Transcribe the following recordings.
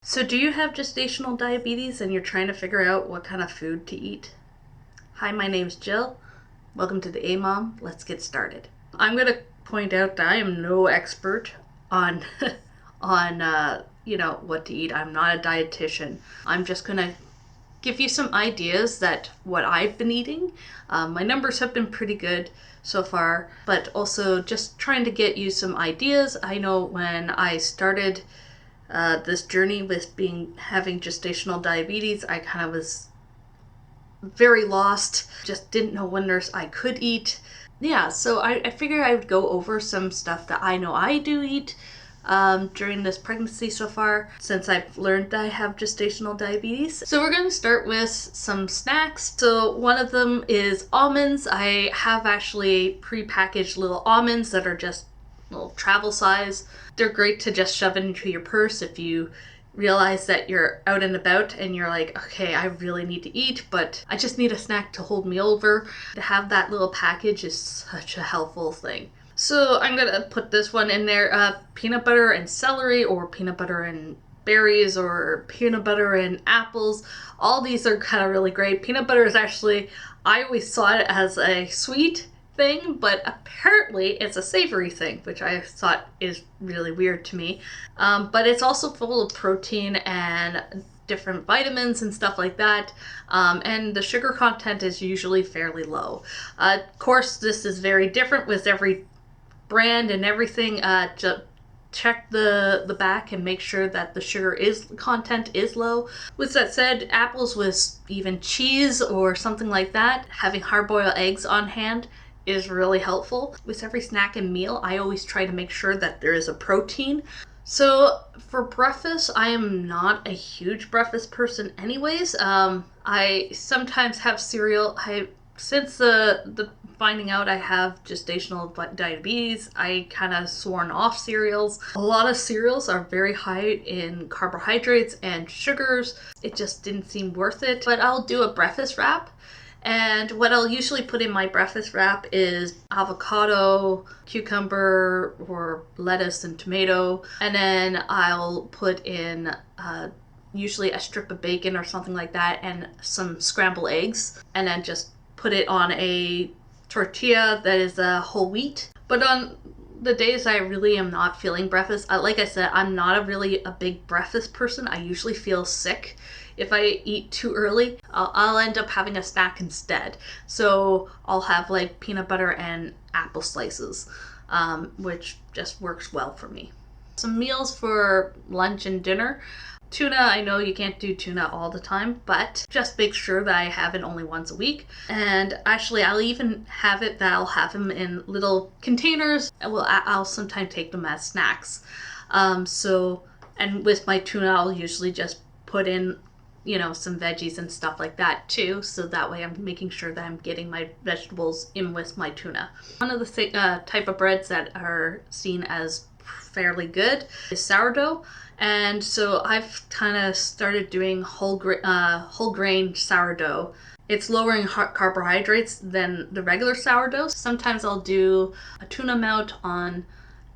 So do you have gestational diabetes and you're trying to figure out what kind of food to eat? Hi, my name's Jill. Welcome to the A-Mom. Let's get started. I'm going to point out that I am no expert on what to eat. I'm not a dietitian. I'm just going to give you some ideas that what I've been eating. My numbers have been pretty good so far, but also just trying to get you some ideas. I know when I started this journey with having gestational diabetes, I kind of was very lost, just didn't know when I could eat. Yeah, so I figured I would go over some stuff that I know I do eat during this pregnancy so far, since I've learned that I have gestational diabetes. So we're going to start with some snacks. So one of them is almonds. I have actually pre-packaged little almonds that are just little travel size. They're great to just shove into your purse if you realize that you're out and about and you're like, okay, I really need to eat, but I just need a snack to hold me over. To have that little package is such a helpful thing. So I'm gonna put this one in there, peanut butter and celery, or peanut butter and berries, or peanut butter and apples. All these are kind of really great. Peanut butter is actually, I always saw it as a sweet thing, but apparently it's a savory thing, which I thought is really weird to me. But it's also full of protein and different vitamins and stuff like that, and the sugar content is usually fairly low. Of course, this is very different with every brand and everything. Check the back and make sure that the sugar content is low. With that said, apples with even cheese or something like that, having hard-boiled eggs on hand is really helpful. With every snack and meal, I always try to make sure that there is a protein. So for breakfast, I am not a huge breakfast person anyways. I sometimes have cereal. Since the finding out I have gestational diabetes, I kind of sworn off cereals. A lot of cereals are very high in carbohydrates and sugars. It just didn't seem worth it. But I'll do a breakfast wrap. And what I'll usually put in my breakfast wrap is avocado, cucumber, or lettuce and tomato. And then I'll put in usually a strip of bacon or something like that, and some scrambled eggs. And then just put it on a tortilla that is whole wheat. But on the days I really am not feeling breakfast, like I said, I'm not really a big breakfast person. I usually feel sick if I eat too early. I'll end up having a snack instead. So I'll have like peanut butter and apple slices, which just works well for me. Some meals for lunch and dinner. Tuna, I know you can't do tuna all the time, but just make sure that I have it only once a week. And actually, I'll even have it that I'll have them in little containers. I'll sometimes take them as snacks. And with my tuna, I'll usually just put in, some veggies and stuff like that too. So that way I'm making sure that I'm getting my vegetables in with my tuna. One of the type of breads that are seen as fairly good is sourdough. And so I've kind of started doing whole grain sourdough. It's lower in carbohydrates than the regular sourdough. Sometimes I'll do a tuna melt on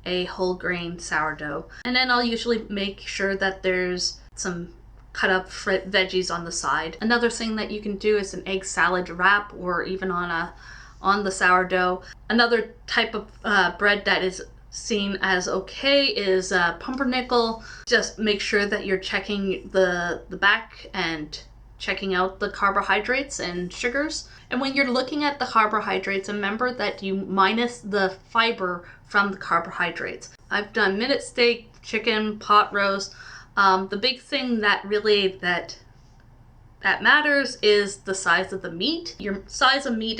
a whole grain sourdough. And then I'll usually make sure that there's some cut up veggies on the side. Another thing that you can do is an egg salad wrap, or even on the sourdough. Another type of bread that is seen as okay is pumpernickel. Just make sure that you're checking the back and checking out the carbohydrates and sugars. And when you're looking at the carbohydrates, remember that you minus the fiber from the carbohydrates. I've done minute steak, chicken, pot roast. The big thing that matters is the size of the meat. Your size of meat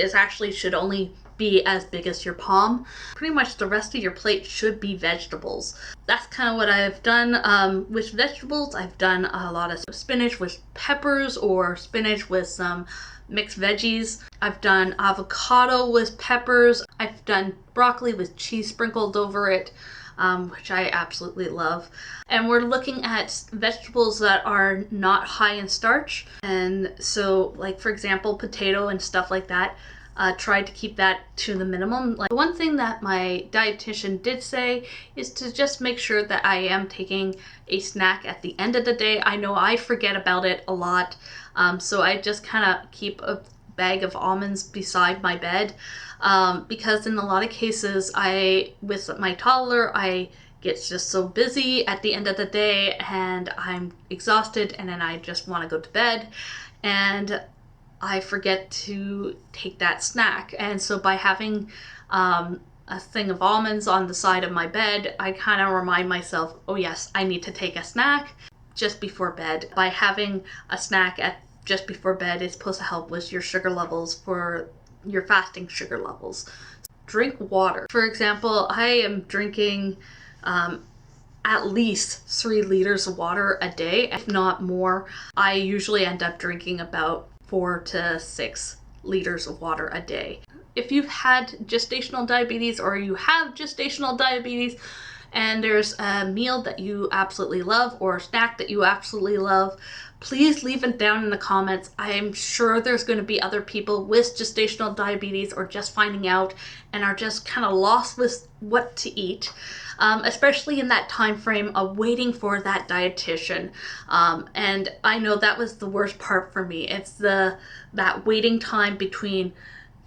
should only be as big as your palm. Pretty much the rest of your plate should be vegetables. That's kind of what I've done. With vegetables, I've done a lot of spinach with peppers, or spinach with some mixed veggies. I've done avocado with peppers. I've done broccoli with cheese sprinkled over it, which I absolutely love. And we're looking at vegetables that are not high in starch. And so, like for example, potato and stuff like that. tried to keep that to the minimum. Like, the one thing that my dietitian did say is to just make sure that I am taking a snack at the end of the day. I know I forget about it a lot, so I just kind of keep a bag of almonds beside my bed, because in a lot of cases, with my toddler, I get just so busy at the end of the day and I'm exhausted, and then I just want to go to bed and I forget to take that snack. And so by having a thing of almonds on the side of my bed, I kind of remind myself, oh yes, I need to take a snack just before bed. By having a snack at just before bed is supposed to help with your sugar levels, for your fasting sugar levels. Drink water. For example, I am drinking at least 3 liters of water a day, if not more. I usually end up drinking about 4 to 6 liters of water a day. If you've had gestational diabetes, or you have gestational diabetes, and there's a meal that you absolutely love or a snack that you absolutely love, please leave it down in the comments. I'm sure there's going to be other people with gestational diabetes, or just finding out and are just kind of lost with what to eat, especially in that time frame of waiting for that dietitian. And I know that was the worst part for me. It's that waiting time between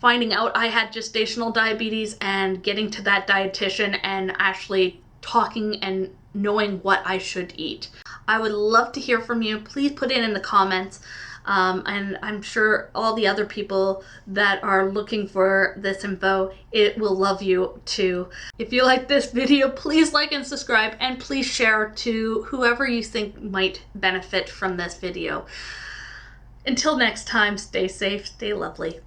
finding out I had gestational diabetes and getting to that dietitian and actually talking and knowing what I should eat. I would love to hear from you. Please put it in the comments. And I'm sure all the other people that are looking for this info, it will love you too. If you like this video, please like and subscribe, and please share to whoever you think might benefit from this video. Until next time, stay safe, stay lovely.